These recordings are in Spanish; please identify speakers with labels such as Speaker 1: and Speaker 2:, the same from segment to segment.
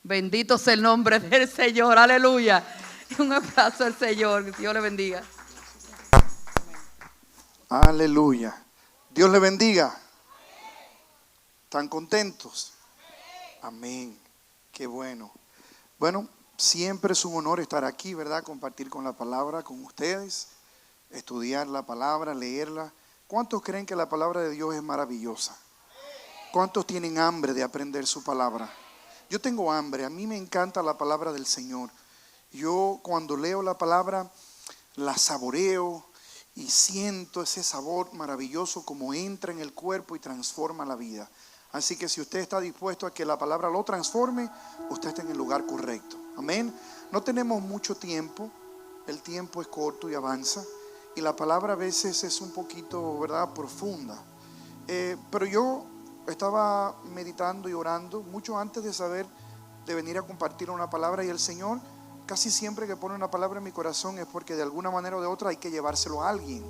Speaker 1: Bendito sea el nombre del Señor, aleluya. Un abrazo al Señor, Dios le bendiga.
Speaker 2: Aleluya. Dios le bendiga. ¿Están contentos? Amén. Qué bueno. Bueno, siempre es un honor estar aquí, ¿verdad? Compartir con la palabra con ustedes, estudiar la palabra, leerla. ¿Cuántos creen que la palabra de Dios es maravillosa? ¿Cuántos tienen hambre de aprender su palabra? Yo tengo hambre, a mí me encanta la palabra del Señor. Yo cuando leo la palabra la saboreo y siento ese sabor maravilloso como entra en el cuerpo y transforma la vida. Así que si usted está dispuesto a que la palabra lo transforme, usted está en el lugar correcto. Amén. No tenemos mucho tiempo, el tiempo es corto y avanza, y la palabra a veces es un poquito, ¿verdad?, profunda. Pero yo estaba meditando y orando mucho antes de saber de venir a compartir una palabra, y el Señor casi siempre que pone una palabra en mi corazón es porque de alguna manera o de otra hay que llevárselo a alguien,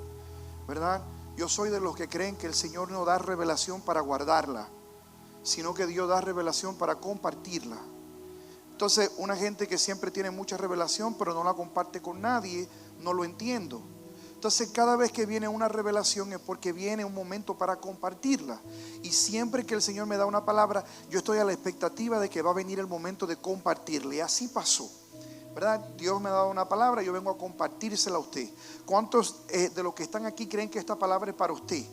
Speaker 2: ¿verdad? Yo soy de los que creen que el Señor no da revelación para guardarla, sino que Dios da revelación para compartirla. Entonces, una gente que siempre tiene mucha revelación pero no la comparte con nadie, no lo entiendo. Entonces, cada vez que viene una revelación es porque viene un momento para compartirla. Y siempre que el Señor me da una palabra, yo estoy a la expectativa de que va a venir el momento de compartirla. Y así pasó, ¿verdad? Dios me ha dado una palabra, yo vengo a compartírsela a usted. ¿Cuántos de los que están aquí creen que esta palabra es para usted?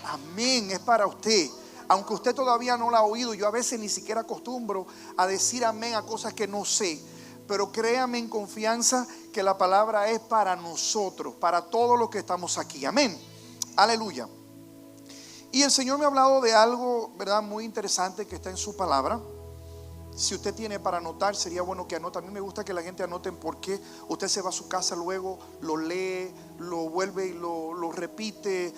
Speaker 2: Amén, es para usted. Aunque usted todavía no la ha oído, yo a veces ni siquiera acostumbro a decir amén a cosas que no sé. Pero créame en confianza que la palabra es para nosotros, para todos los que estamos aquí. Amén. Aleluya. Y el Señor me ha hablado de algo, ¿verdad?, muy interesante que está en su palabra. Si usted tiene para anotar, sería bueno que anote. A mí me gusta que la gente anote porque usted se va a su casa luego, lo lee, lo vuelve y lo repite,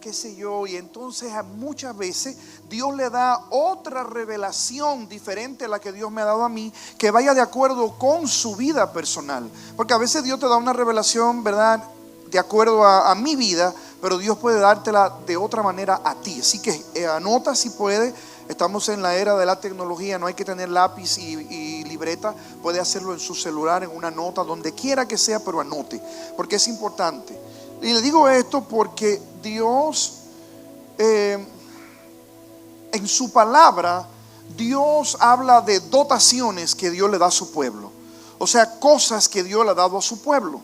Speaker 2: qué sé yo. Y entonces muchas veces Dios le da otra revelación diferente a la que Dios me ha dado a mí, que vaya de acuerdo con su vida personal. Porque a veces Dios te da una revelación, ¿verdad?, de acuerdo a mi vida, pero Dios puede dártela de otra manera a ti. Así que anota si puede. Estamos en la era de la tecnología, no hay que tener lápiz y libreta, puede hacerlo en su celular, en una nota, donde quiera que sea, pero anote, porque es importante. Y le digo esto porque Dios, en su palabra, Dios habla de dotaciones que Dios le da a su pueblo. O sea, cosas que Dios le ha dado a su pueblo.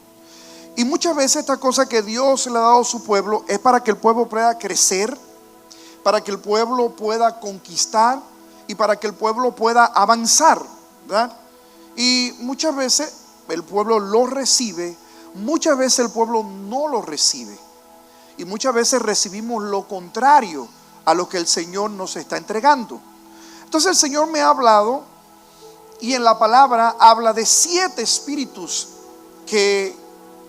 Speaker 2: Y muchas veces esta cosa que Dios le ha dado a su pueblo es para que el pueblo pueda crecer, para que el pueblo pueda conquistar y para que el pueblo pueda avanzar, ¿verdad? Y muchas veces el pueblo lo recibe, muchas veces el pueblo no lo recibe. Y muchas veces recibimos lo contrario a lo que el Señor nos está entregando. Entonces el Señor me ha hablado, y en la palabra habla de 7 espíritus que,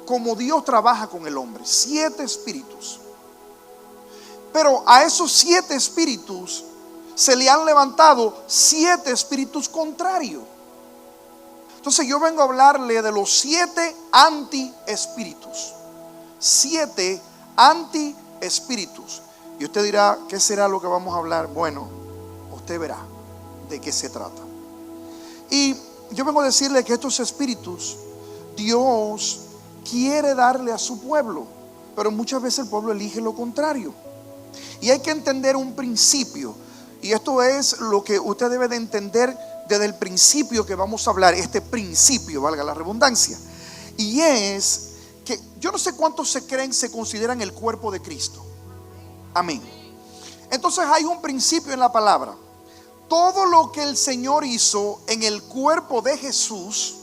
Speaker 2: como Dios trabaja con el hombre, 7 espíritus. Pero a esos 7 espíritus se le han levantado 7 espíritus contrarios. Entonces yo vengo a hablarle de los 7 anti-espíritus. 7 anti-espíritus. Y usted dirá, ¿qué será lo que vamos a hablar? Bueno, usted verá de qué se trata. Y yo vengo a decirle que estos espíritus Dios quiere darle a su pueblo, pero muchas veces el pueblo elige lo contrario. Y hay que entender un principio, y esto es lo que usted debe de entender desde el principio que vamos a hablar, este principio, valga la redundancia. Y es que yo no sé cuántos se consideran el cuerpo de Cristo. Amén. Entonces hay un principio en la palabra. Todo lo que el Señor hizo en el cuerpo de Jesús,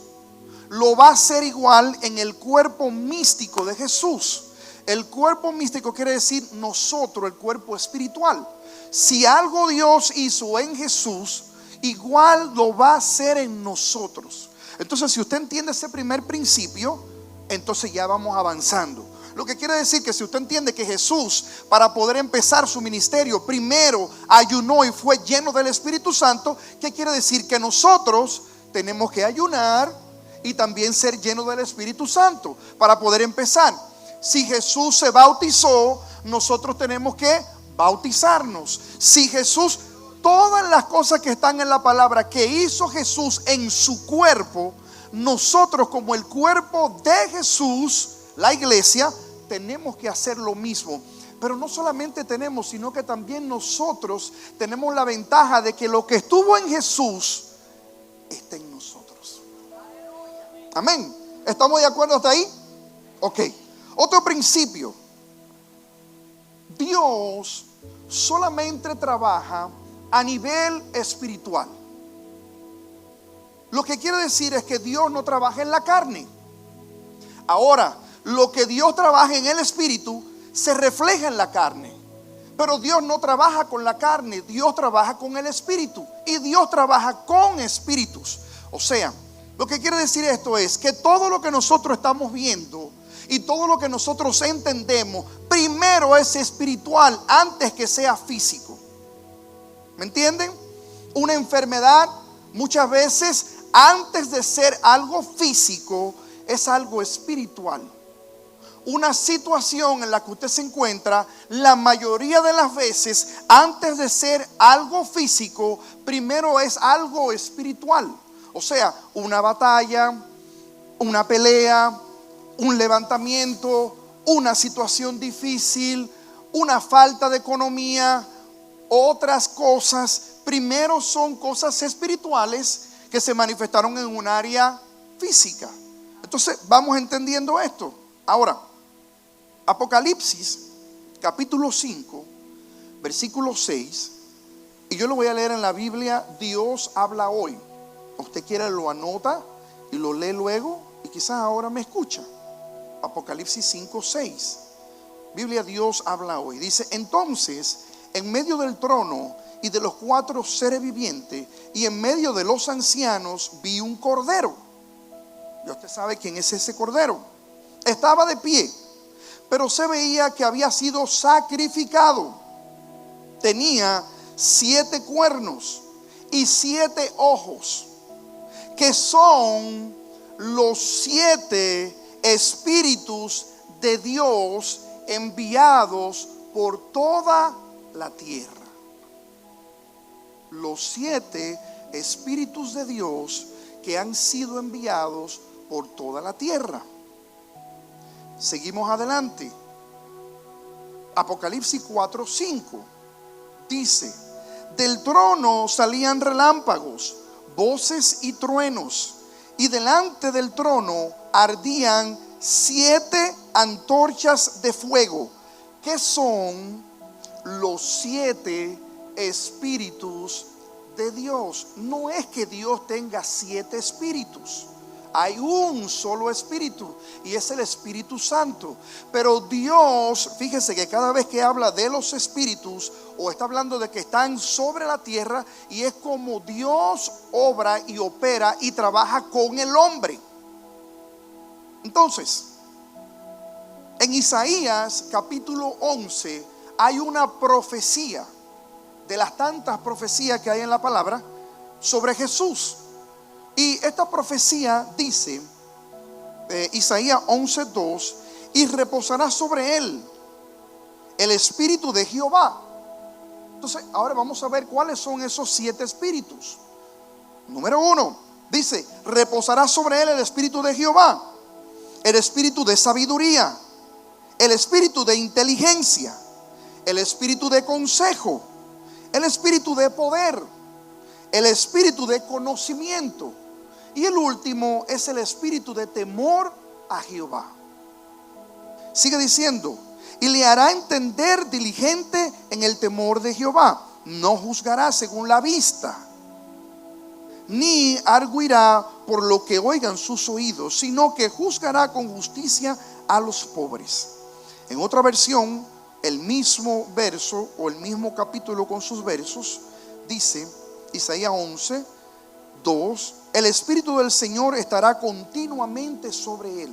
Speaker 2: lo va a hacer igual en el cuerpo místico de Jesús. El cuerpo místico quiere decir nosotros, el cuerpo espiritual. Si algo Dios hizo en Jesús, igual lo va a hacer en nosotros. Entonces, si usted entiende ese primer principio, entonces ya vamos avanzando. Lo que quiere decir que si usted entiende que Jesús, para poder empezar su ministerio, primero ayunó y fue lleno del Espíritu Santo, ¿qué quiere decir? Que nosotros tenemos que ayunar y también ser llenos del Espíritu Santo para poder empezar. Si Jesús se bautizó, nosotros tenemos que bautizarnos. Si Jesús todas las cosas que están en la palabra que hizo Jesús en su cuerpo, nosotros como el cuerpo de Jesús, la iglesia, tenemos que hacer lo mismo. Pero no solamente tenemos, sino que también nosotros tenemos la ventaja de que lo que estuvo en Jesús está en nosotros. Amén. ¿Estamos de acuerdo hasta ahí? Ok. Otro principio. Dios solamente trabaja a nivel espiritual. Lo que quiere decir es que Dios no trabaja en la carne. Ahora, lo que Dios trabaja en el espíritu se refleja en la carne. Pero Dios no trabaja con la carne, Dios trabaja con el espíritu. Y Dios trabaja con espíritus. O sea, lo que quiere decir esto es que todo lo que nosotros estamos viendo y todo lo que nosotros entendemos, primero es espiritual antes que sea físico. ¿Me entienden? Una enfermedad muchas veces, antes de ser algo físico, es algo espiritual. Una situación en la que usted se encuentra, la mayoría de las veces, antes de ser algo físico, primero es algo espiritual. O sea, una batalla, una pelea, un levantamiento, una situación difícil, una falta de economía, otras cosas, primero son cosas espirituales que se manifestaron en un área física. Entonces vamos entendiendo esto. Ahora, Apocalipsis capítulo 5 versículo 6, y yo lo voy a leer en la Biblia Dios habla hoy. Usted quiere lo anota y lo lee luego, y quizás ahora me escucha. Apocalipsis 5, 6. Biblia Dios habla hoy. Dice: entonces, en medio del trono y de los 4 seres vivientes y en medio de los ancianos, vi un cordero. Y usted sabe quién es ese cordero. Estaba de pie, pero se veía que había sido sacrificado. Tenía 7 cuernos y 7 ojos, que son los 7 espíritus de Dios enviados por toda la tierra. Los 7 espíritus de Dios que han sido enviados por toda la tierra. Seguimos adelante. Apocalipsis 4, 5 dice: del trono salían relámpagos, voces y truenos, y delante del trono ardían 7 antorchas de fuego, que son los 7 espíritus de Dios. No es que Dios tenga 7 espíritus. Hay un solo espíritu y es el Espíritu Santo. Pero Dios, fíjese que cada vez que habla de los espíritus, o está hablando de que están sobre la tierra, y es como Dios obra y opera y trabaja con el hombre. Entonces, en Isaías capítulo 11 hay una profecía, de las tantas profecías que hay en la palabra, sobre Jesús. Y esta profecía dice, Isaías 11:2: y reposará sobre él el espíritu de Jehová. Entonces, ahora vamos a ver cuáles son esos 7 espíritus. Número 1, dice: reposará sobre él el espíritu de Jehová, el espíritu de sabiduría, el espíritu de inteligencia, el espíritu de consejo, el espíritu de poder, el espíritu de conocimiento, y el último es el espíritu de temor a Jehová. Sigue diciendo: y le hará entender diligente en el temor de Jehová. No juzgará según la vista, ni arguirá por lo que oigan sus oídos, sino que juzgará con justicia a los pobres. En otra versión, el mismo verso o el mismo capítulo con sus versos dice, Isaías 11:2: el espíritu del Señor estará continuamente sobre él.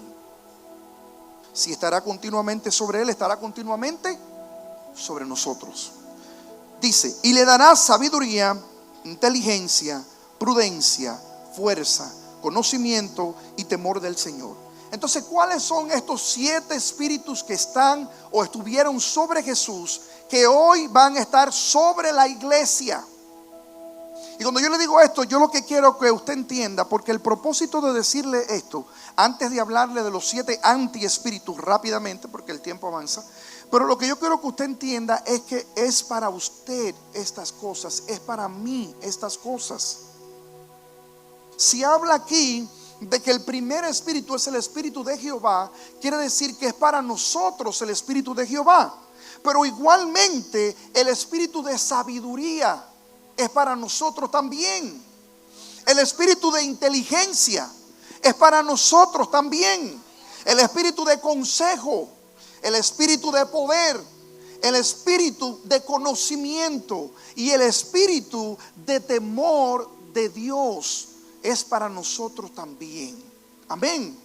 Speaker 2: Si estará continuamente sobre él, estará continuamente sobre nosotros. Dice: y le dará sabiduría, inteligencia, prudencia, fuerza, conocimiento y temor del Señor. Entonces, ¿cuáles son estos 7 espíritus que están o estuvieron sobre Jesús, que hoy van a estar sobre la iglesia? Y cuando yo le digo esto, yo lo que quiero que usted entienda, porque el propósito de decirle esto, antes de hablarle de los 7 antiespíritus rápidamente, porque el tiempo avanza, pero lo que yo quiero que usted entienda es que es para usted estas cosas, es para mí estas cosas. Si habla aquí de que el primer espíritu es el espíritu de Jehová, quiere decir que es para nosotros el espíritu de Jehová. Pero igualmente el espíritu de sabiduría es para nosotros también. El espíritu de inteligencia es para nosotros también. El espíritu de consejo, el espíritu de poder, el espíritu de conocimiento y el espíritu de temor de Dios es para nosotros también. Amén.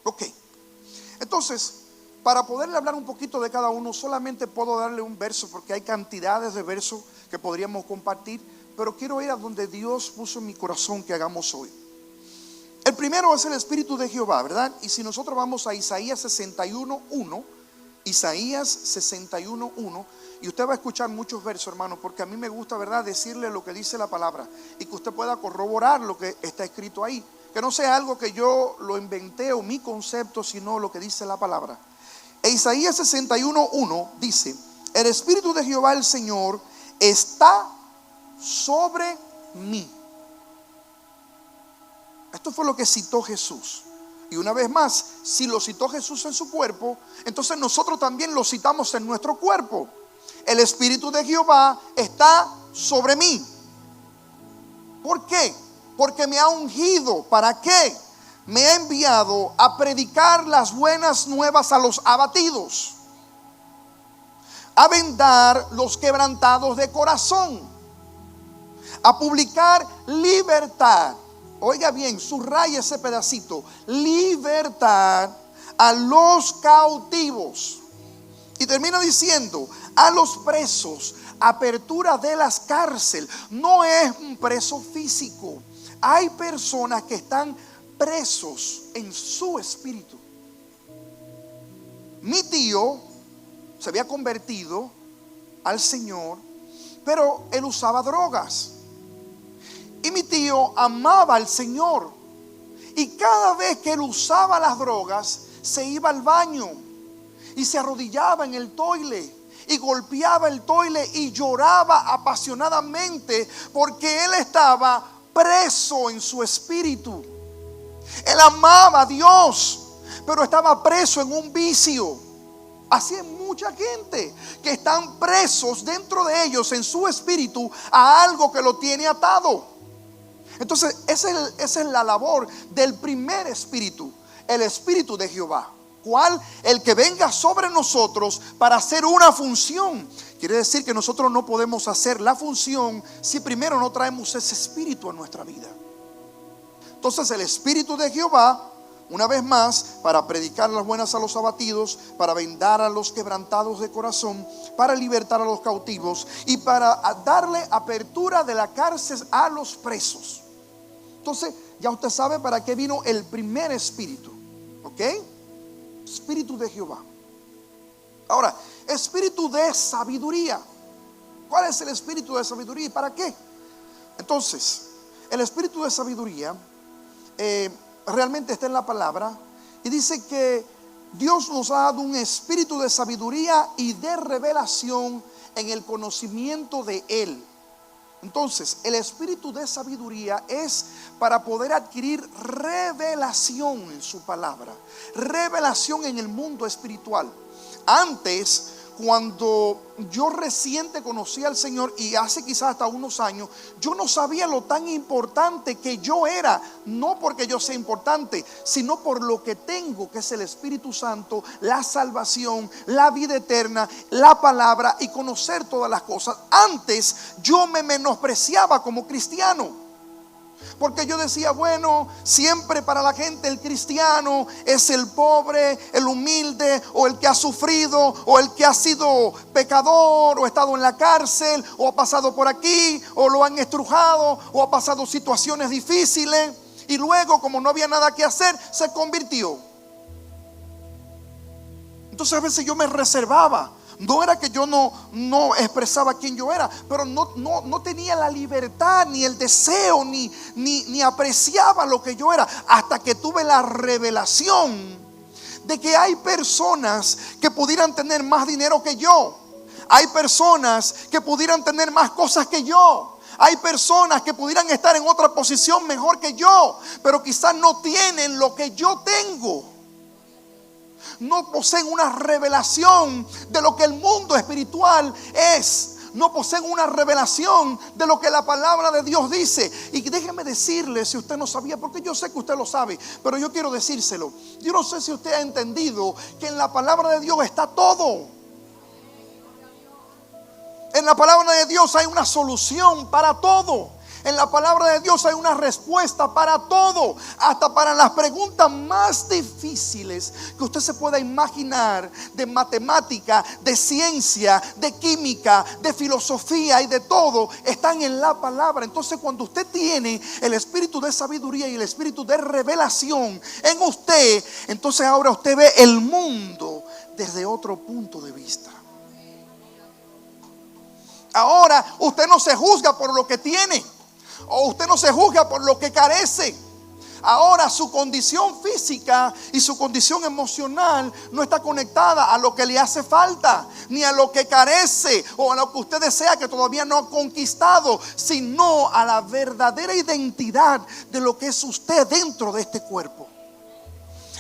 Speaker 2: Ok. Entonces, para poderle hablar un poquito de cada uno, solamente puedo darle un verso, porque hay cantidades de versos que podríamos compartir, pero quiero ir a donde Dios puso en mi corazón que hagamos hoy. El primero es el espíritu de Jehová, ¿verdad? Y si nosotros vamos a Isaías 61:1, Isaías 61:1, y usted va a escuchar muchos versos, hermano, porque a mí me gusta, ¿verdad?, decirle lo que dice la palabra y que usted pueda corroborar lo que está escrito ahí, que no sea algo que yo lo inventé o mi concepto, sino lo que dice la palabra. E Isaías 61:1 dice: el espíritu de Jehová el Señor está sobre mí. Esto fue lo que citó Jesús. Y una vez más, si lo citó Jesús en su cuerpo, entonces nosotros también lo citamos en nuestro cuerpo. El espíritu de Jehová está sobre mí. ¿Por qué? Porque me ha ungido. ¿Para qué? Me ha enviado a predicar las buenas nuevas a los abatidos, a vendar los quebrantados de corazón, a publicar libertad. Oiga bien, subraya ese pedacito: libertad a los cautivos. Y termina diciendo: a los presos, apertura de las cárceles. No es un preso físico. Hay personas que están presos en su espíritu. Mi tío se había convertido al Señor, pero él usaba drogas. Y mi tío amaba al Señor. Y cada vez que él usaba las drogas, se iba al baño y se arrodillaba en el toile y golpeaba el toile y lloraba apasionadamente, porque él estaba preso en su espíritu. Él amaba a Dios, pero estaba preso en un vicio. Así es mucha gente que están presos dentro de ellos en su espíritu a algo que lo tiene atado. Entonces esa es la labor del primer espíritu, el espíritu de Jehová. ¿Cuál? El que venga sobre nosotros para hacer una función. Quiere decir que nosotros no podemos hacer la función si primero no traemos ese espíritu a nuestra vida. Entonces el espíritu de Jehová, una vez más, para predicar las buenas a los abatidos, para vendar a los quebrantados de corazón, para libertar a los cautivos y para darle apertura de la cárcel a los presos. Entonces ya usted sabe para qué vino el primer espíritu. ¿Ok? Espíritu de Jehová. Ahora, espíritu de sabiduría. ¿Cuál es el espíritu de sabiduría y para qué? Entonces, el espíritu de sabiduría realmente está en la palabra y dice que Dios nos ha dado un espíritu de sabiduría y de revelación en el conocimiento de Él. Entonces, el espíritu de sabiduría es para poder adquirir revelación en su palabra, revelación en el mundo espiritual. Antes, cuando yo reciente conocí al Señor, y hace quizás hasta unos años, yo no sabía lo tan importante que yo era. No porque yo sea importante, sino por lo que tengo, que es el Espíritu Santo, la salvación, la vida eterna, la palabra y conocer todas las cosas. Antes yo me menospreciaba como cristiano, porque yo decía, bueno, siempre para la gente el cristiano es el pobre, el humilde, o el que ha sufrido, o el que ha sido pecador, o ha estado en la cárcel, o ha pasado por aquí, o lo han estrujado, o ha pasado situaciones difíciles, y luego, como no había nada que hacer, se convirtió. Entonces a veces yo me reservaba, No era que yo no expresaba quién yo era, pero no tenía la libertad, ni el deseo, ni apreciaba lo que yo era, hasta que tuve la revelación de que hay personas que pudieran tener más dinero que yo. Hay personas que pudieran tener más cosas que yo. Hay personas que pudieran estar en otra posición mejor que yo, pero quizás no tienen lo que yo tengo. No poseen una revelación de lo que el mundo espiritual es. No poseen una revelación de lo que la palabra de Dios dice. Y déjeme decirle, si usted no sabía, porque yo sé que usted lo sabe, pero yo quiero decírselo. Yo no sé si usted ha entendido que en la palabra de Dios está todo. En la palabra de Dios hay una solución para todo. En la palabra de Dios hay una respuesta para todo, hasta para las preguntas más difíciles que usted se pueda imaginar, de matemática, de ciencia, de química, de filosofía y de todo, están en la palabra. Entonces, cuando usted tiene el espíritu de sabiduría y el espíritu de revelación en usted, entonces ahora usted ve el mundo desde otro punto de vista. Ahora usted no se juzga por lo que tiene, o usted no se juzga por lo que carece. Ahora su condición física y su condición emocional no está conectada a lo que le hace falta, ni a lo que carece, o a lo que usted desea que todavía no ha conquistado, sino a la verdadera identidad de lo que es usted dentro de este cuerpo.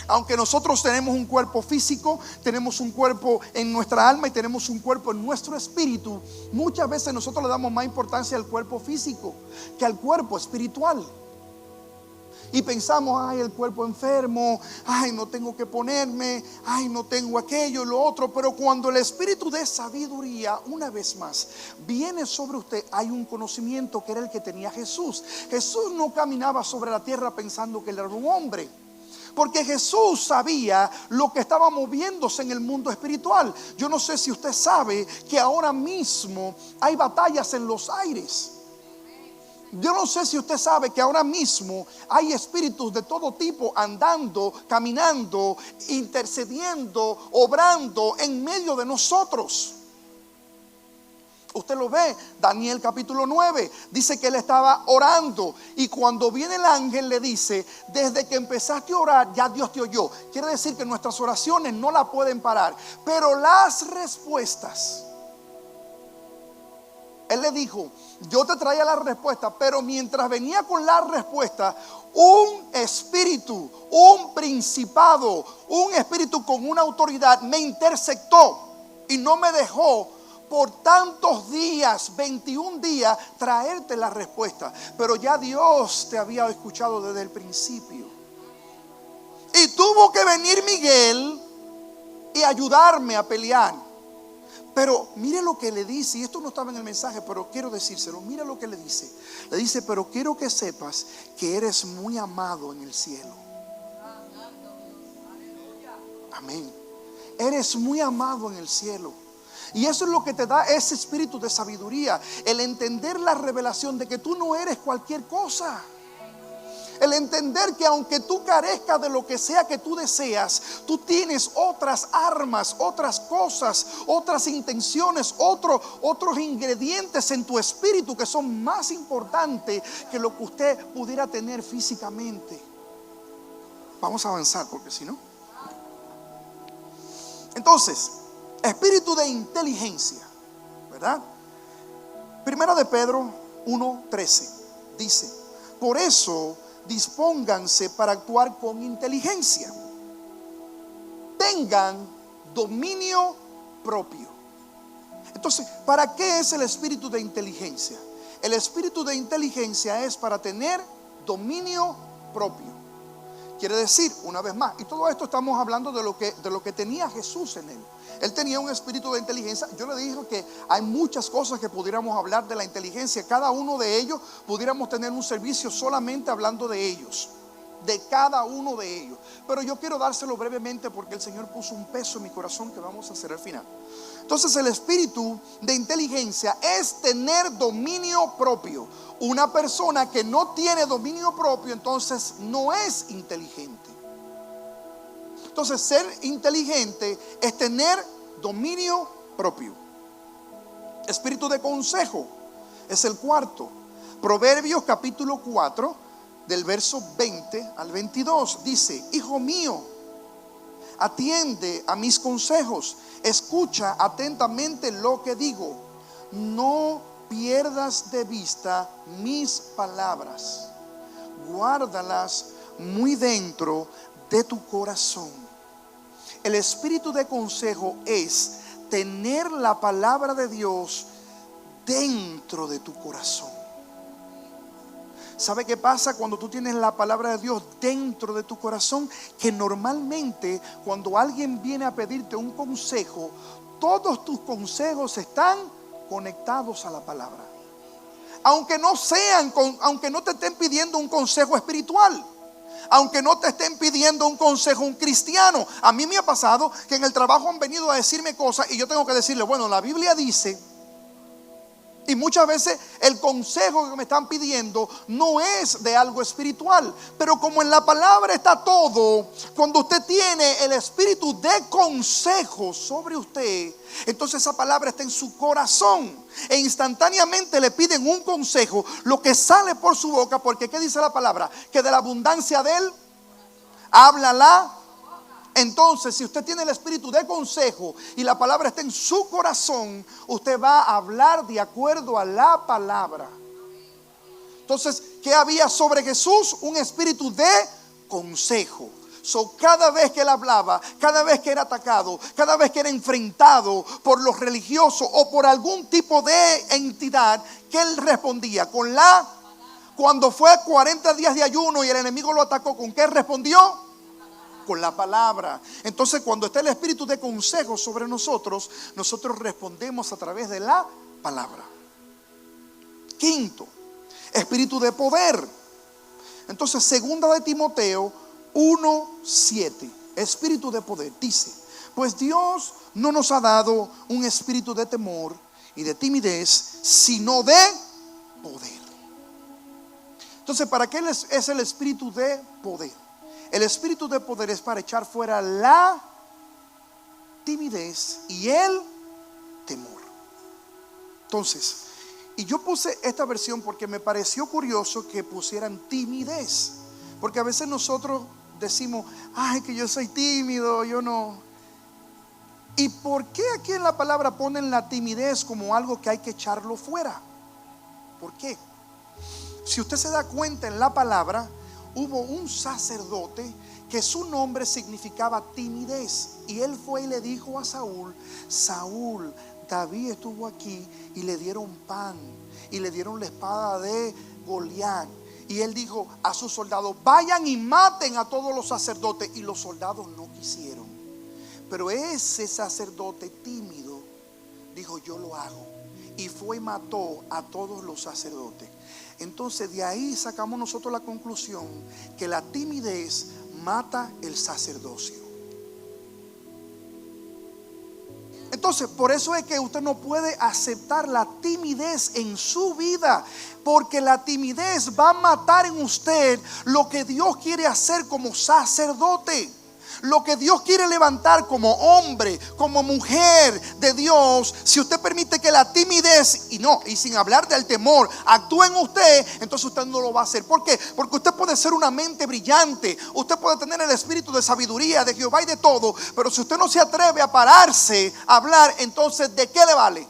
Speaker 2: Aunque nosotros tenemos un cuerpo físico, tenemos un cuerpo en nuestra alma y tenemos un cuerpo en nuestro espíritu, muchas veces nosotros le damos más importancia al cuerpo físico que al cuerpo espiritual. Y pensamos, ay, el cuerpo enfermo, ay, no tengo que ponerme, ay, no tengo aquello y lo otro. Pero cuando el espíritu de sabiduría, una vez más, viene sobre usted, hay un conocimiento que era el que tenía Jesús. Jesús no caminaba sobre la tierra pensando que él era un hombre, porque Jesús sabía lo que estaba moviéndose en el mundo espiritual. Yo no sé si usted sabe que ahora mismo hay batallas en los aires. Yo no sé si usted sabe que ahora mismo hay espíritus de todo tipo andando, caminando, intercediendo, obrando en medio de nosotros. Usted lo ve, Daniel capítulo 9, dice que él estaba orando, y cuando viene el ángel le dice, desde que empezaste a orar ya Dios te oyó. Quiere decir que nuestras oraciones no la pueden parar, pero las respuestas, él le dijo, yo te traía la respuesta, pero mientras venía con la respuesta, un espíritu, un principado, un espíritu con una autoridad me interceptó y no me dejó por tantos días, 21 días, traerte la respuesta. Pero ya Dios te había escuchado desde el principio. Y tuvo que venir Miguel y ayudarme a pelear. Pero mire lo que le dice, y esto no estaba en el mensaje, pero quiero decírselo. Mire lo que le dice. Le dice, pero quiero que sepas que eres muy amado en el cielo. Amén. Eres muy amado en el cielo. Y eso es lo que te da ese espíritu de sabiduría, el entender la revelación de que tú no eres cualquier cosa. El entender que aunque tú carezcas de lo que sea que tú deseas, tú tienes otras armas, otras cosas, otras intenciones, otros ingredientes en tu espíritu que son más importantes que lo que usted pudiera tener físicamente. Vamos a avanzar porque si no. Entonces, espíritu de inteligencia, ¿verdad? Primera de Pedro 1:13 dice, por eso dispónganse para actuar con inteligencia, tengan dominio propio. Entonces, ¿para qué es el espíritu de inteligencia? El espíritu de inteligencia es para tener dominio propio. Quiere decir, una vez más, y todo esto estamos hablando de lo que tenía Jesús en él. Él tenía un espíritu de inteligencia. Yo le dije que hay muchas cosas que pudiéramos hablar de la inteligencia. Cada uno de ellos pudiéramos tener un servicio solamente hablando de ellos, de cada uno de ellos. Pero yo quiero dárselo brevemente porque el Señor puso un peso en mi corazón que vamos a hacer al final. Entonces, el espíritu de inteligencia es tener dominio propio. Una persona que no tiene dominio propio, entonces no es inteligente. Entonces, ser inteligente es tener dominio propio. Espíritu de consejo es el cuarto. Proverbios capítulo 4, del verso 20 al 22, dice: hijo mío, atiende a mis consejos, escucha atentamente lo que digo, no pierdas de vista mis palabras, guárdalas muy dentro de tu corazón. El espíritu de consejo es tener la palabra de Dios dentro de tu corazón. ¿Sabe qué pasa cuando tú tienes la palabra de Dios dentro de tu corazón? Que normalmente cuando alguien viene a pedirte un consejo, todos tus consejos están conectados a la palabra. Aunque no te estén pidiendo un consejo espiritual, aunque no te estén pidiendo un consejo un cristiano. A mí me ha pasado que en el trabajo han venido a decirme cosas y yo tengo que decirle: bueno, la Biblia dice. Y muchas veces el consejo que me están pidiendo no es de algo espiritual. Pero como en la palabra está todo, cuando usted tiene el espíritu de consejo sobre usted, entonces esa palabra está en su corazón. E instantáneamente le piden un consejo, lo que sale por su boca. Porque ¿qué dice la palabra? Que de la abundancia de él habla la. Entonces, si usted tiene el espíritu de consejo y la palabra está en su corazón, usted va a hablar de acuerdo a la palabra. Entonces, ¿qué había sobre Jesús? Un espíritu de consejo. Cada vez que él hablaba, cada vez que era atacado, cada vez que era enfrentado por los religiosos o por algún tipo de entidad, ¿qué él respondía? Cuando fue 40 días de ayuno y el enemigo lo atacó, ¿con qué respondió? Con la palabra. Entonces, cuando está el espíritu de consejo sobre nosotros, nosotros respondemos a través de la palabra. Quinto, espíritu de poder. Entonces, segunda de Timoteo 1:7, espíritu de poder, dice: pues Dios no nos ha dado un espíritu de temor y de timidez, sino de poder. Entonces, ¿para qué es el espíritu de poder? El espíritu de poder es para echar fuera la timidez y el temor. Entonces, y yo puse esta versión porque me pareció curioso que pusieran timidez. Porque a veces nosotros decimos: ay, que yo soy tímido, yo no. ¿Y por qué aquí en la palabra ponen la timidez como algo que hay que echarlo fuera? ¿Por qué? Si usted se da cuenta, en la palabra hubo un sacerdote que su nombre significaba timidez. Y él fue y le dijo a Saúl: Saúl, David estuvo aquí y le dieron pan y le dieron la espada de Goliat. Y él dijo a sus soldados: vayan y maten a todos los sacerdotes. Y los soldados no quisieron. Pero ese sacerdote tímido dijo: yo lo hago. Y fue y mató a todos los sacerdotes. Entonces de ahí sacamos nosotros la conclusión que la timidez mata el sacerdocio. Entonces, por eso es que usted no puede aceptar la timidez en su vida, porque la timidez va a matar en usted lo que Dios quiere hacer como sacerdote. Lo que Dios quiere levantar como hombre, como mujer de Dios. Si usted permite que la timidez y sin hablar del temor actúe en usted, entonces usted no lo va a hacer. ¿Por qué? Porque usted puede ser una mente brillante, usted puede tener el espíritu de sabiduría de Jehová y de todo, pero si usted no se atreve a pararse a hablar, entonces ¿de qué le vale?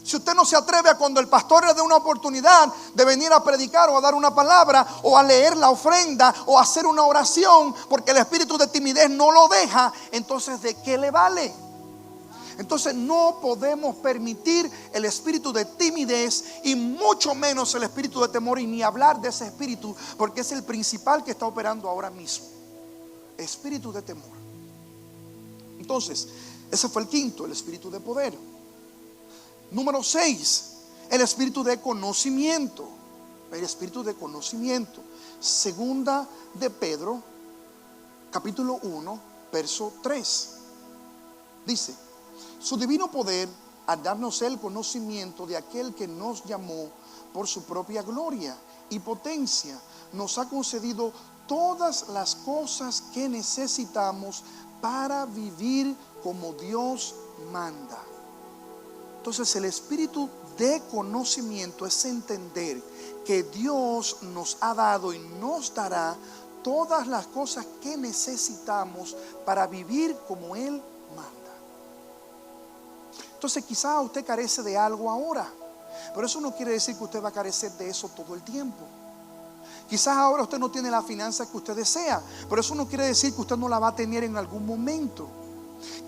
Speaker 2: Si usted no se atreve a, cuando el pastor le dé una oportunidad de venir a predicar o a dar una palabra o a leer la ofrenda o a hacer una oración, porque el espíritu de timidez no lo deja, entonces ¿de qué le vale? Entonces no podemos permitir el espíritu de timidez y mucho menos el espíritu de temor, y ni hablar de ese espíritu, porque es el principal que está operando ahora mismo. Espíritu de temor. Entonces, ese fue el quinto, el espíritu de poder. Número 6, el espíritu de conocimiento. El espíritu de conocimiento. Segunda de Pedro, capítulo 1, verso 3. Dice: su divino poder al darnos el conocimiento de aquel que nos llamó por su propia gloria y potencia, nos ha concedido todas las cosas que necesitamos para vivir como Dios manda. Entonces el espíritu de conocimiento es entender que Dios nos ha dado y nos dará todas las cosas que necesitamos para vivir como Él manda. Entonces quizás usted carece de algo ahora, pero eso no quiere decir que usted va a carecer de eso todo el tiempo. Quizás ahora usted no tiene la finanza que usted desea, pero eso no quiere decir que usted no la va a tener en algún momento.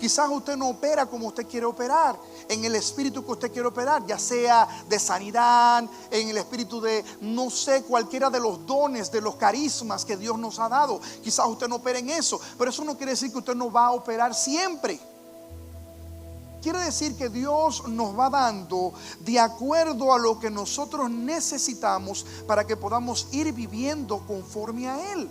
Speaker 2: Quizás usted no opera como usted quiere operar, en el espíritu que usted quiere operar, ya sea de sanidad, en el espíritu de, no sé, cualquiera de los dones, de los carismas que Dios nos ha dado. Quizás usted no opere en eso, pero eso no quiere decir que usted no va a operar siempre. Quiere decir que Dios nos va dando de acuerdo a lo que nosotros necesitamos para que podamos ir viviendo conforme a Él.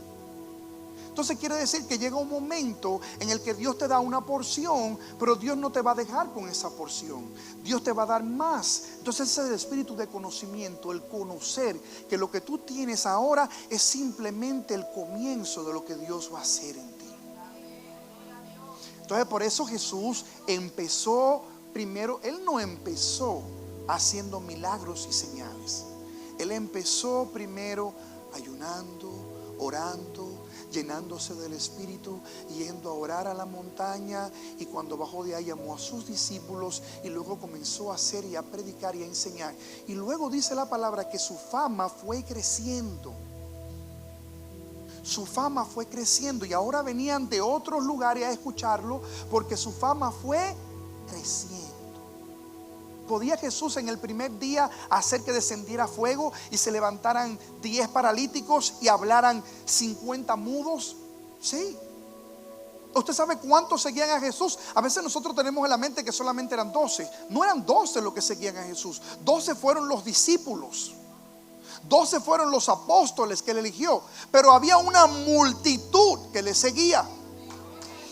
Speaker 2: Entonces quiere decir que llega un momento en el que Dios te da una porción, pero Dios no te va a dejar con esa porción. Dios te va a dar más. Entonces ese es el espíritu de conocimiento, el conocer que lo que tú tienes ahora es simplemente el comienzo de lo que Dios va a hacer en ti. Entonces por eso Jesús empezó primero. Él no empezó haciendo milagros y señales. Él empezó primero ayunando, orando, llenándose del Espíritu, yendo a orar a la montaña, y cuando bajó de ahí llamó a sus discípulos y luego comenzó a hacer y a predicar y a enseñar. Y luego dice la palabra que su fama fue creciendo. Su fama fue creciendo y ahora venían de otros lugares a escucharlo porque su fama fue creciendo. ¿Podía Jesús en el primer día hacer que descendiera fuego y se levantaran 10 paralíticos y hablaran 50 mudos? Sí. ¿Usted sabe cuántos seguían a Jesús? A veces nosotros tenemos en la mente que solamente eran 12. No eran 12 los que seguían a Jesús. 12 fueron los discípulos. 12 fueron los apóstoles que él eligió. Pero había una multitud que le seguía.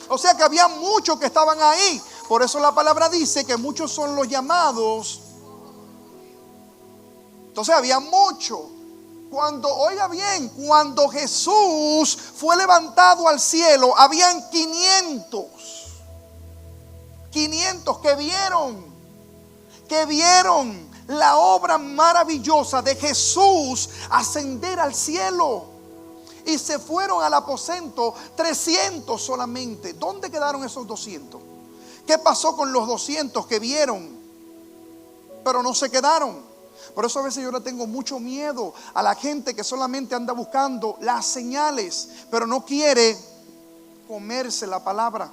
Speaker 2: O sea que había muchos que estaban ahí. Por eso la palabra dice que muchos son los llamados. Entonces había mucho. Oiga bien, cuando Jesús fue levantado al cielo, habían 500 que vieron la obra maravillosa de Jesús ascender al cielo. Y se fueron al aposento 300 solamente. ¿Dónde quedaron esos 200? ¿Qué pasó con los 200 que vieron pero no se quedaron? Por eso a veces yo le tengo mucho miedo a la gente que solamente anda buscando las señales, pero no quiere comerse la palabra.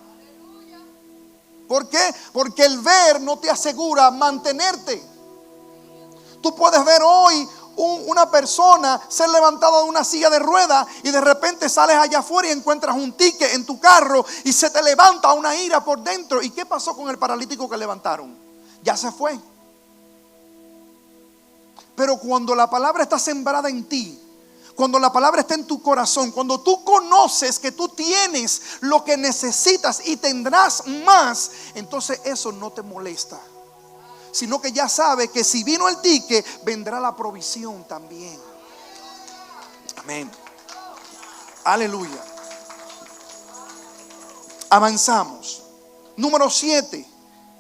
Speaker 2: ¿Por qué? Porque el ver no te asegura mantenerte. Tú puedes ver hoy una persona ser levantada de una silla de ruedas y de repente sales allá afuera y encuentras un ticket en tu carro y se te levanta una ira por dentro. ¿Y qué pasó con el paralítico que levantaron? Ya se fue. Pero cuando la palabra está sembrada en ti, cuando la palabra está en tu corazón, cuando tú conoces que tú tienes lo que necesitas y tendrás más, entonces eso no te molesta, sino que ya sabes que si vino el ticket, vendrá la provisión también. Amén. Aleluya. Avanzamos. Número 7.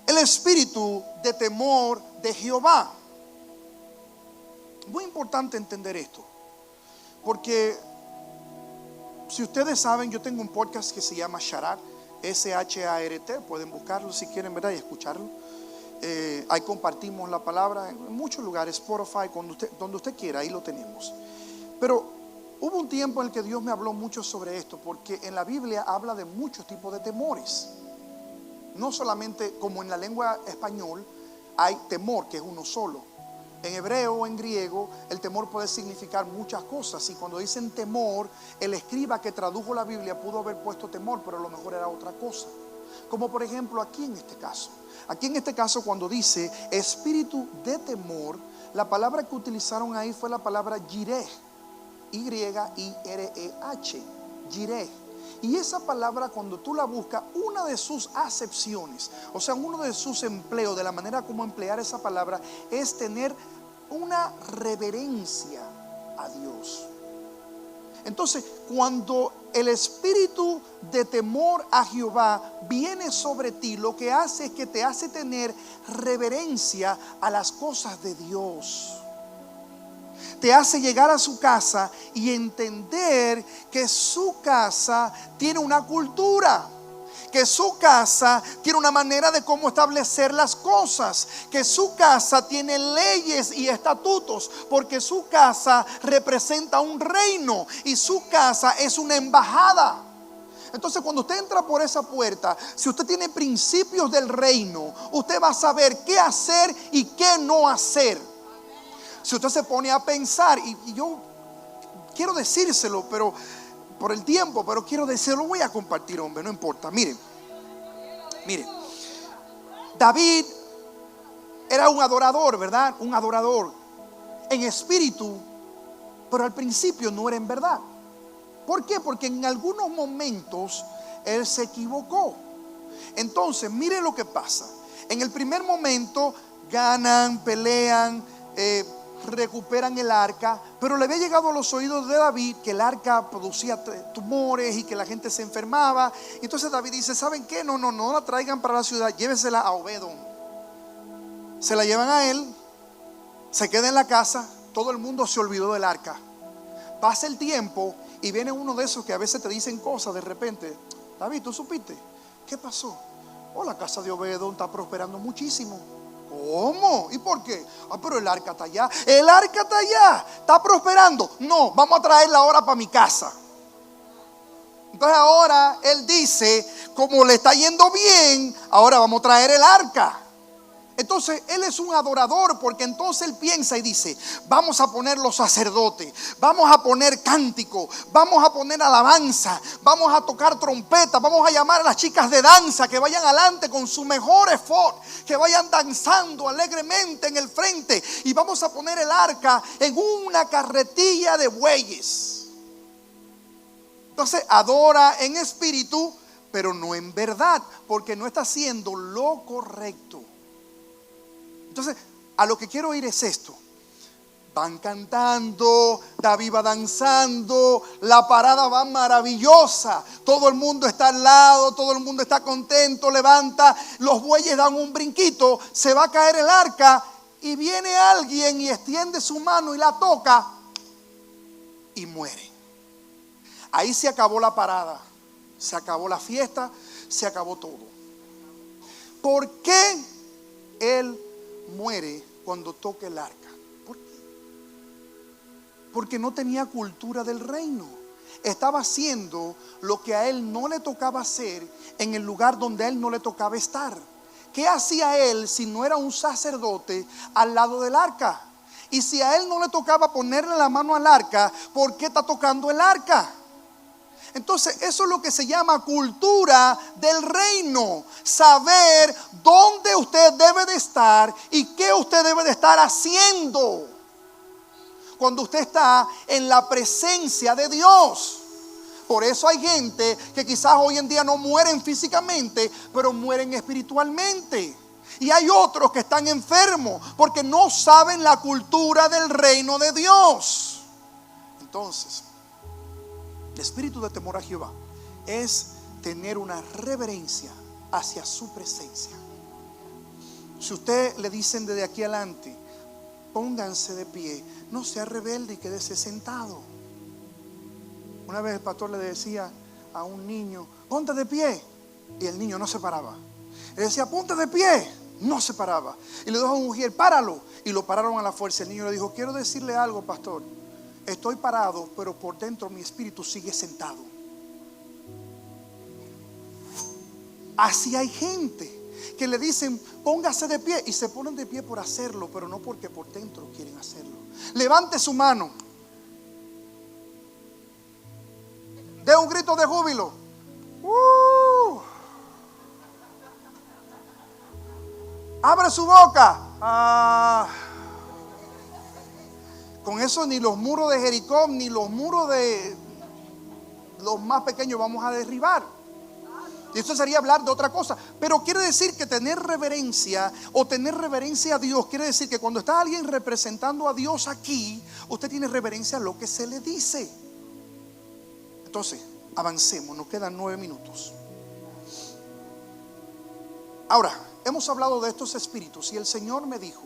Speaker 2: El espíritu de temor de Jehová. Muy importante entender esto, porque si ustedes saben, yo tengo un podcast que se llama Sharat, S-H-A-R-T. Pueden buscarlo si quieren, ¿verdad? Y escucharlo. Ahí compartimos la palabra en muchos lugares, Spotify, donde usted quiera, ahí lo tenemos. Pero hubo un tiempo en el que Dios me habló mucho sobre esto, porque en la Biblia habla de muchos tipos de temores. No solamente como en la lengua español hay temor, que es uno solo. En hebreo o en griego el temor puede significar muchas cosas. Y cuando dicen temor, el escriba que tradujo la Biblia pudo haber puesto temor, pero a lo mejor era otra cosa. Como por ejemplo aquí en este caso. Aquí en este caso, cuando dice espíritu de temor, la palabra que utilizaron ahí fue la palabra yireh, Y-I-R-E-H, yireh. Y esa palabra, cuando tú la buscas, una de sus acepciones, o sea, uno de sus empleos, de la manera como emplear esa palabra, es tener una reverencia a Dios. Entonces, cuando el espíritu de temor a Jehová viene sobre ti, lo que hace es que te hace tener reverencia a las cosas de Dios. Te hace llegar a su casa y entender que su casa tiene una cultura, que su casa tiene una manera de cómo establecer las cosas, que su casa tiene leyes y estatutos, porque su casa representa un reino y su casa es una embajada. Entonces, cuando usted entra por esa puerta, si usted tiene principios del reino, usted va a saber qué hacer y qué no hacer. Si usted se pone a pensar, y yo quiero decírselo, pero por el tiempo, pero quiero decirlo, voy a compartir, hombre, no importa. Mire, David era un adorador, ¿verdad? Un adorador en espíritu, pero al principio no era en verdad. ¿Por qué? Porque en algunos momentos él se equivocó. Entonces, mire lo que pasa. En el primer momento ganan, pelean, recuperan el arca, pero le había llegado a los oídos de David que el arca producía tumores y que la gente se enfermaba. Entonces David dice: ¿saben qué? No la traigan para la ciudad, llévensela a Obedón. Se la llevan a él, se queda en la casa, todo el mundo se olvidó del arca. Pasa el tiempo y viene uno de esos que a veces te dicen cosas de repente. David, ¿tú supiste? ¿Qué pasó? Oh, la casa de Obedón está prosperando muchísimo. ¿Cómo? ¿Y por qué? Pero el arca está allá. El arca está allá, está prosperando. No, vamos a traerla ahora para mi casa. Entonces ahora él dice, como le está yendo bien, ahora vamos a traer el arca. Entonces él es un adorador, porque entonces él piensa y dice: vamos a poner los sacerdotes, vamos a poner cántico, vamos a poner alabanza, vamos a tocar trompeta, vamos a llamar a las chicas de danza que vayan adelante con su mejor esfuerzo, que vayan danzando alegremente en el frente, y vamos a poner el arca en una carretilla de bueyes. Entonces adora en espíritu, pero no en verdad, porque no está haciendo lo correcto. Entonces, a lo que quiero ir es esto: van cantando, David va danzando, la parada va maravillosa, todo el mundo está al lado, todo el mundo está contento, levanta, los bueyes dan un brinquito, se va a caer el arca y viene alguien y extiende su mano y la toca y muere. Ahí se acabó la parada, se acabó la fiesta, se acabó todo. ¿Por qué él muere cuando toca el arca? ¿Por qué? Porque no tenía cultura del reino. Estaba haciendo lo que a él no le tocaba hacer en el lugar donde a él no le tocaba estar. ¿Qué hacía él si no era un sacerdote al lado del arca? Y si a él no le tocaba ponerle la mano al arca, ¿por qué está tocando el arca? Entonces eso es lo que se llama cultura del reino. Saber dónde usted debe de estar y qué usted debe de estar haciendo cuando usted está en la presencia de Dios. Por eso hay gente que quizás hoy en día no mueren físicamente, pero mueren espiritualmente. Y hay otros que están enfermos porque no saben la cultura del reino de Dios. Entonces, el espíritu de temor a Jehová es tener una reverencia hacia su presencia. Si usted le dicen desde aquí adelante: pónganse de pie, no sea rebelde y quédese sentado. Una vez el pastor le decía a un niño: ponte de pie, y el niño no se paraba. Le decía: ponte de pie, no se paraba. Y le dijo a un mujer: páralo, y lo pararon a la fuerza. El niño le dijo: quiero decirle algo, pastor, estoy parado, pero por dentro mi espíritu sigue sentado. Así hay gente que le dicen: póngase de pie, y se ponen de pie por hacerlo, pero no porque por dentro quieren hacerlo. Levante su mano, dé un grito de júbilo. Abre su boca. Con eso ni los muros de Jericó, ni los muros de los más pequeños vamos a derribar. Y esto sería hablar de otra cosa. Pero quiere decir que tener reverencia o tener reverencia a Dios quiere decir que cuando está alguien representando a Dios aquí, usted tiene reverencia a lo que se le dice. Entonces, avancemos, nos quedan 9 minutos. Ahora, hemos hablado de estos espíritus y el Señor me dijo,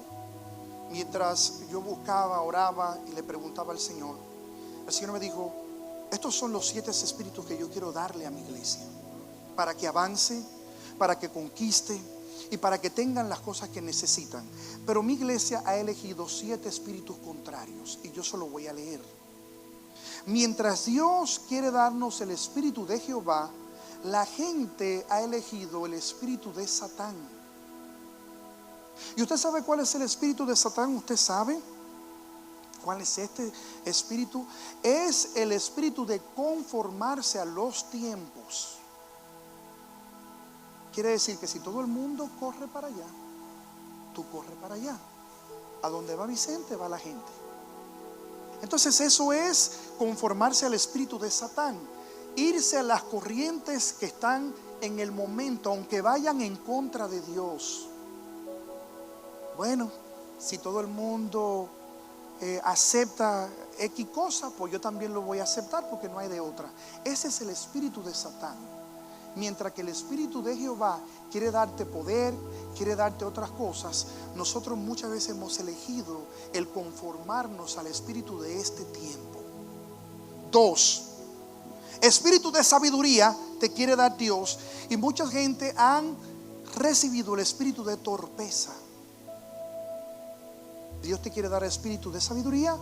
Speaker 2: mientras yo buscaba, oraba y le preguntaba al Señor, el Señor me dijo, estos son los 7 espíritus que yo quiero darle a mi iglesia, para que avance, para que conquiste y para que tengan las cosas que necesitan. Pero mi iglesia ha elegido 7 espíritus contrarios y yo se lo voy a leer. Mientras Dios quiere darnos el espíritu de Jehová, la gente ha elegido el espíritu de Satán. ¿Y usted sabe cuál es el espíritu de Satán? ¿Usted sabe cuál es este espíritu? Es el espíritu de conformarse a los tiempos. Quiere decir que si todo el mundo corre para allá, tú corres para allá. A donde va Vicente, va la gente. Entonces eso es conformarse al espíritu de Satán. Irse a las corrientes que están en el momento, aunque vayan en contra de Dios. Bueno, si todo el mundo acepta X cosa, pues yo también lo voy a aceptar porque no hay de otra. Ese es el espíritu de Satán. Mientras que el espíritu de Jehová quiere darte poder, quiere darte otras cosas, nosotros muchas veces hemos elegido el conformarnos al espíritu de este tiempo. 2. Espíritu de sabiduría te quiere dar Dios, y mucha gente han recibido el espíritu de torpeza. Dios te quiere dar el espíritu de sabiduría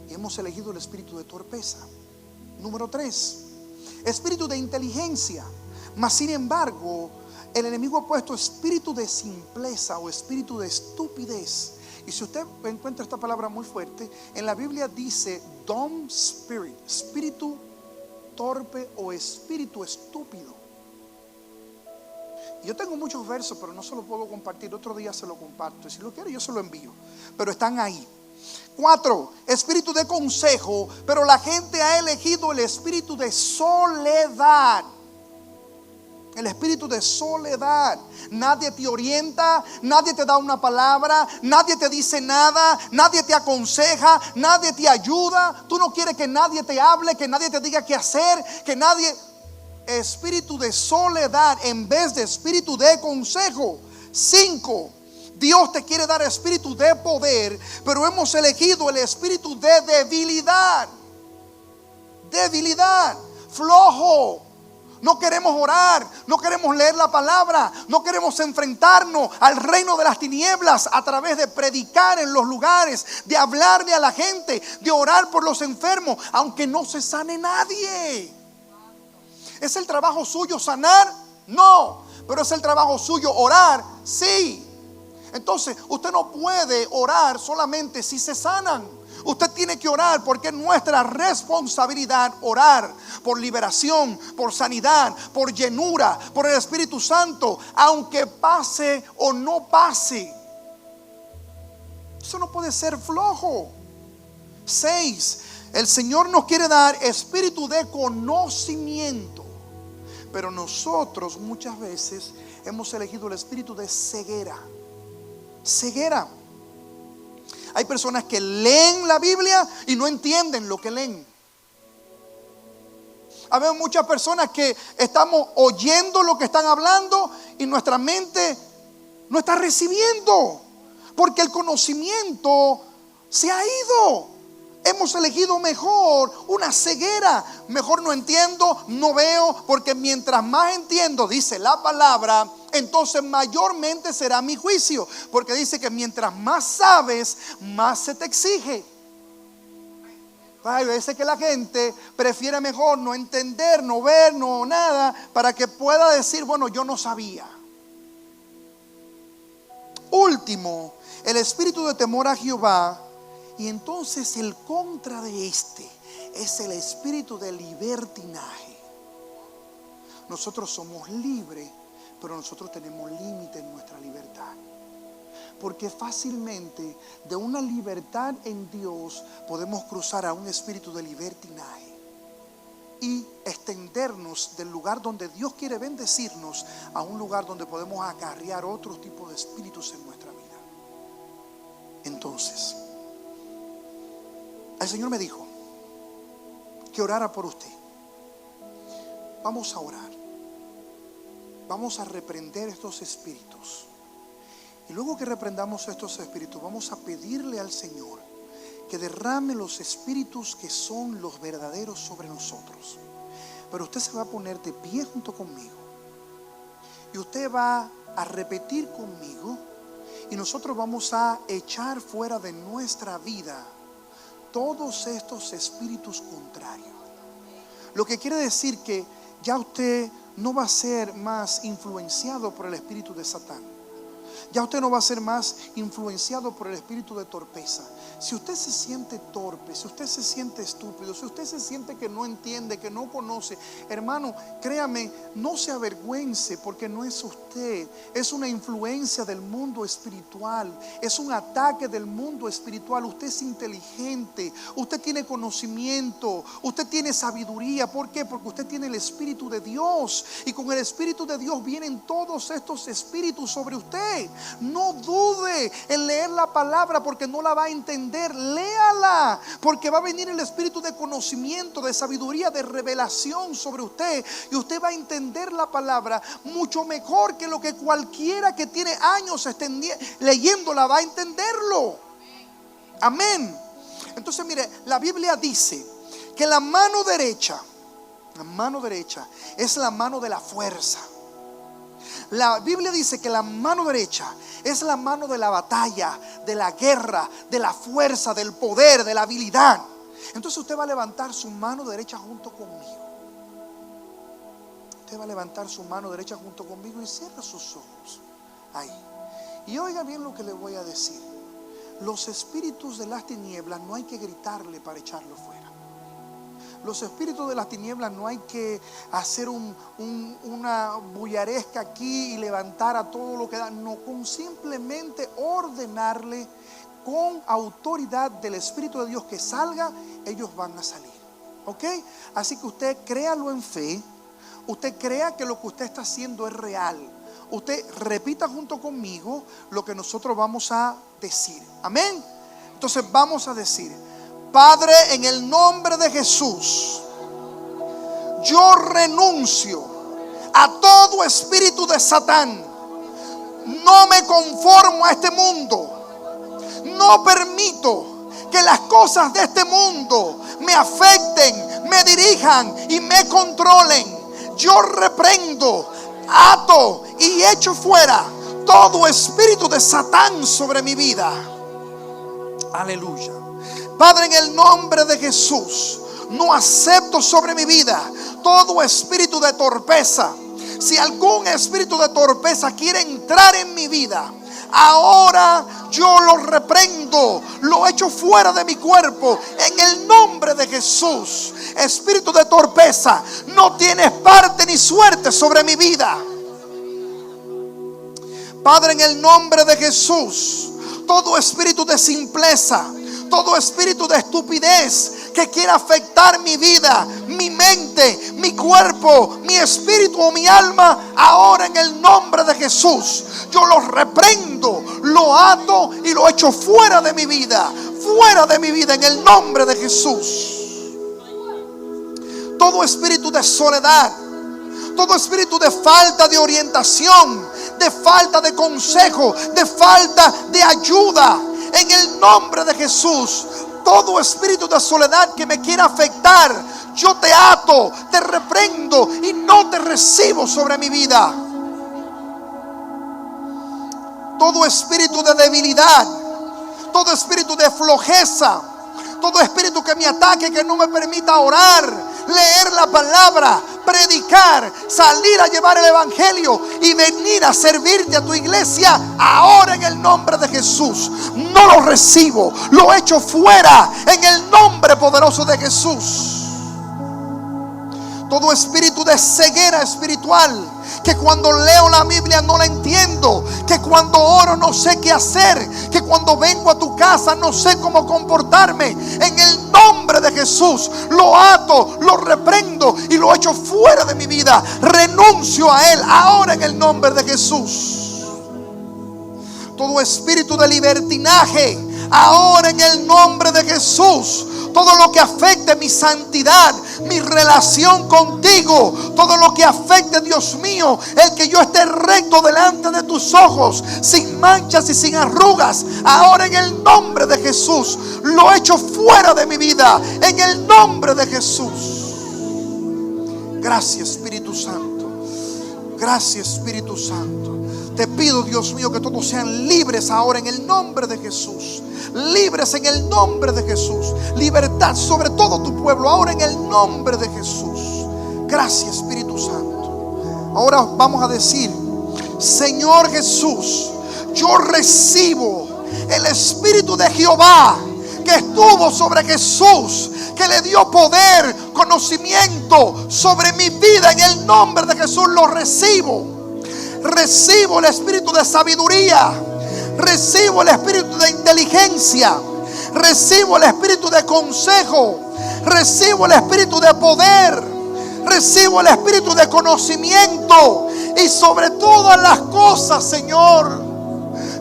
Speaker 2: y hemos elegido el espíritu de torpeza. Número 3, espíritu de inteligencia. Mas sin embargo, el enemigo ha puesto espíritu de simpleza o espíritu de estupidez. Y si usted encuentra esta palabra muy fuerte, en la Biblia dice dumb spirit, espíritu torpe o espíritu estúpido. Yo tengo muchos versos, pero no se los puedo compartir. Otro día se lo comparto. Y si lo quiere, yo se lo envío. Pero están ahí. 4, espíritu de consejo. Pero la gente ha elegido el espíritu de soledad. El espíritu de soledad. Nadie te orienta, nadie te da una palabra, nadie te dice nada, nadie te aconseja, nadie te ayuda. Tú no quieres que nadie te hable, que nadie te diga qué hacer, que nadie... Espíritu de soledad en vez de espíritu de consejo. 5, Dios te quiere dar espíritu de poder, pero hemos elegido el espíritu de debilidad. Debilidad, flojo. No queremos orar, no queremos leer la palabra, no queremos enfrentarnos al reino de las tinieblas a través de predicar en los lugares, de hablarle a la gente, de orar por los enfermos, aunque no se sane nadie. ¿Es el trabajo suyo sanar? No. Pero es el trabajo suyo orar, sí. Entonces usted no puede orar solamente si se sanan. Usted tiene que orar porque es nuestra responsabilidad orar por liberación, por sanidad, por llenura, por el Espíritu Santo, aunque pase o no pase. Eso no puede ser flojo. 6, el Señor nos quiere dar espíritu de conocimiento, pero nosotros muchas veces hemos elegido el espíritu de ceguera. Ceguera. Hay personas que leen la Biblia y no entienden lo que leen. Hay muchas personas que estamos oyendo lo que están hablando y nuestra mente no está recibiendo, porque el conocimiento se ha ido. Hemos elegido mejor una ceguera. Mejor no entiendo, no veo, porque mientras más entiendo, dice la palabra, entonces mayormente será mi juicio. Porque dice que mientras más sabes, más se te exige. Hay veces que la gente prefiere mejor no entender, no ver, no nada, para que pueda decir, bueno, yo no sabía. Último, el espíritu de temor a Jehová. Y entonces el contra de este es el espíritu de libertinaje. Nosotros somos libres, pero nosotros tenemos límite en nuestra libertad. Porque fácilmente de una libertad en Dios podemos cruzar a un espíritu de libertinaje y extendernos del lugar donde Dios quiere bendecirnos a un lugar donde podemos acarrear otro tipo de espíritus en nuestra vida. Entonces, el Señor me dijo que orara por usted, Vamos a orar. Vamos a reprender estos espíritus. Y luego que reprendamos estos espíritus, vamos a pedirle al Señor que derrame los espíritus que son los verdaderos sobre nosotros. Pero usted se va a poner de pie junto conmigo. Y usted va a repetir conmigo. Y nosotros vamos a echar fuera de nuestra vida todos estos espíritus contrarios. Lo que quiere decir que ya usted no va a ser más influenciado por el espíritu de Satán. Ya usted no va a ser más influenciado por el espíritu de torpeza. Si usted se siente torpe, si usted se siente estúpido, si usted se siente que no entiende, que no conoce, hermano, créame, no se avergüence, porque no es usted. Es una influencia del mundo espiritual. Es un ataque del mundo espiritual. Usted es inteligente, usted tiene conocimiento, usted tiene sabiduría. ¿Por qué? Porque usted tiene el Espíritu de Dios. Y con el Espíritu de Dios vienen todos estos espíritus sobre usted. No dude en leer la palabra, porque no la va a entender. Léala, porque va a venir el espíritu de conocimiento, de sabiduría, de revelación sobre usted. Y usted va a entender la palabra mucho mejor que lo que cualquiera que tiene años leyéndola va a entenderlo. Amén. Entonces mire, la Biblia dice que la mano derecha es la mano de la fuerza. La Biblia dice que la mano derecha es la mano de la batalla, de la guerra, de la fuerza, del poder, de la habilidad. Entonces usted va a levantar su mano derecha junto conmigo. Usted va a levantar su mano derecha junto conmigo y cierra sus ojos. Ahí. Y oiga bien lo que le voy a decir. Los espíritus de las tinieblas no hay que gritarle para echarlo fuera. Los espíritus de las tinieblas no hay que hacer una bullaresca aquí y levantar a todo lo que da. No, con simplemente ordenarle con autoridad del Espíritu de Dios que salga, ellos van a salir. ¿Ok? Así que usted créalo en fe. Usted crea que lo que usted está haciendo es real. Usted repita junto conmigo lo que nosotros vamos a decir. Amén. Entonces vamos a decir: Padre, en el nombre de Jesús, yo renuncio a todo espíritu de Satán. No me conformo a este mundo. No permito que las cosas de este mundo me afecten, me dirijan y me controlen. Yo reprendo, ato y echo fuera todo espíritu de Satán sobre mi vida. Aleluya. Padre, en el nombre de Jesús, no acepto sobre mi vida todo espíritu de torpeza. Si algún espíritu de torpeza quiere entrar en mi vida, ahora yo lo reprendo, lo echo fuera de mi cuerpo en el nombre de Jesús. Espíritu de torpeza, no tienes parte ni suerte sobre mi vida. Padre, en el nombre de Jesús, todo espíritu de simpleza, todo espíritu de estupidez que quiera afectar mi vida, mi mente, mi cuerpo, mi espíritu o mi alma, ahora en el nombre de Jesús, yo lo reprendo, lo ato y lo echo fuera de mi vida en el nombre de Jesús. Todo espíritu de soledad, todo espíritu de falta de orientación, de falta de consejo, de falta de ayuda, en el nombre de Jesús, todo espíritu de soledad que me quiera afectar, yo te ato, te reprendo y no te recibo sobre mi vida. Todo espíritu de debilidad, todo espíritu de flojeza, todo espíritu que me ataque, que no me permita orar, leer la palabra, predicar, salir a llevar el evangelio y venir a servirte a tu iglesia, ahora en el nombre de Jesús, no lo recibo, lo echo fuera en el nombre poderoso de Jesús. Todo espíritu de ceguera espiritual, que cuando leo la Biblia no la entiendo, que cuando oro no sé qué hacer, que cuando vengo a tu casa no sé cómo comportarme, en el nombre de Jesús lo ato, lo reprendo y lo echo fuera de mi vida. Renuncio a él ahora en el nombre de Jesús. todo espíritu de libertinaje, ahora en el nombre de Jesús. Todo lo que afecte mi santidad, mi relación contigo, todo lo que afecte, Dios mío, el que yo esté recto delante de tus ojos, sin manchas y sin arrugas, ahora en el nombre de Jesús, lo echo fuera de mi vida, en el nombre de Jesús. Gracias, Espíritu Santo. Gracias, Espíritu Santo. Te pido, Dios mío, que todos sean libres ahora en el nombre de Jesús. Libres en el nombre de Jesús. Libertad sobre todo tu pueblo ahora en el nombre de Jesús. Gracias, Espíritu Santo. Ahora vamos a decir: Señor Jesús, yo recibo el Espíritu de Jehová que estuvo sobre Jesús, que le dio poder, conocimiento sobre mi vida. En el nombre de Jesús lo recibo. Recibo el espíritu de sabiduría, recibo el espíritu de inteligencia, recibo el espíritu de consejo, recibo el espíritu de poder, recibo el espíritu de conocimiento, y sobre todas las cosas, Señor,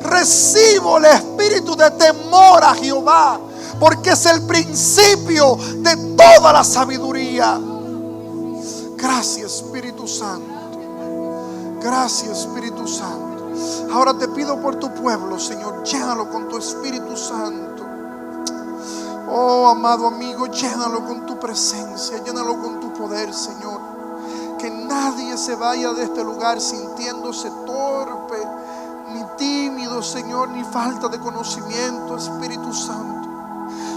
Speaker 2: recibo el espíritu de temor a Jehová, porque es el principio de toda la sabiduría. Gracias, Espíritu Santo. Gracias, Espíritu Santo. Ahora te pido por tu pueblo, Señor, llénalo con tu Espíritu Santo. Oh, amado amigo, llénalo con tu presencia, llénalo con tu poder, Señor. Que nadie se vaya de este lugar sintiéndose torpe, ni tímido, Señor, ni falta de conocimiento, Espíritu Santo,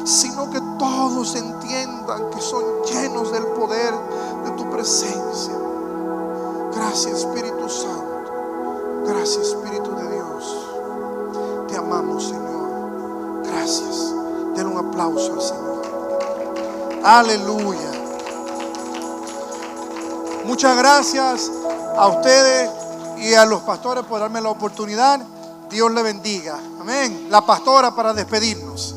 Speaker 2: sino que todos entiendan que son llenos del poder de tu presencia. Gracias, Espíritu Santo. Gracias, Espíritu de Dios. Te amamos, Señor. Gracias. Denle un aplauso al Señor. Aleluya. Muchas gracias a ustedes y a los pastores por darme la oportunidad. Dios le bendiga. Amén. La pastora para despedirnos.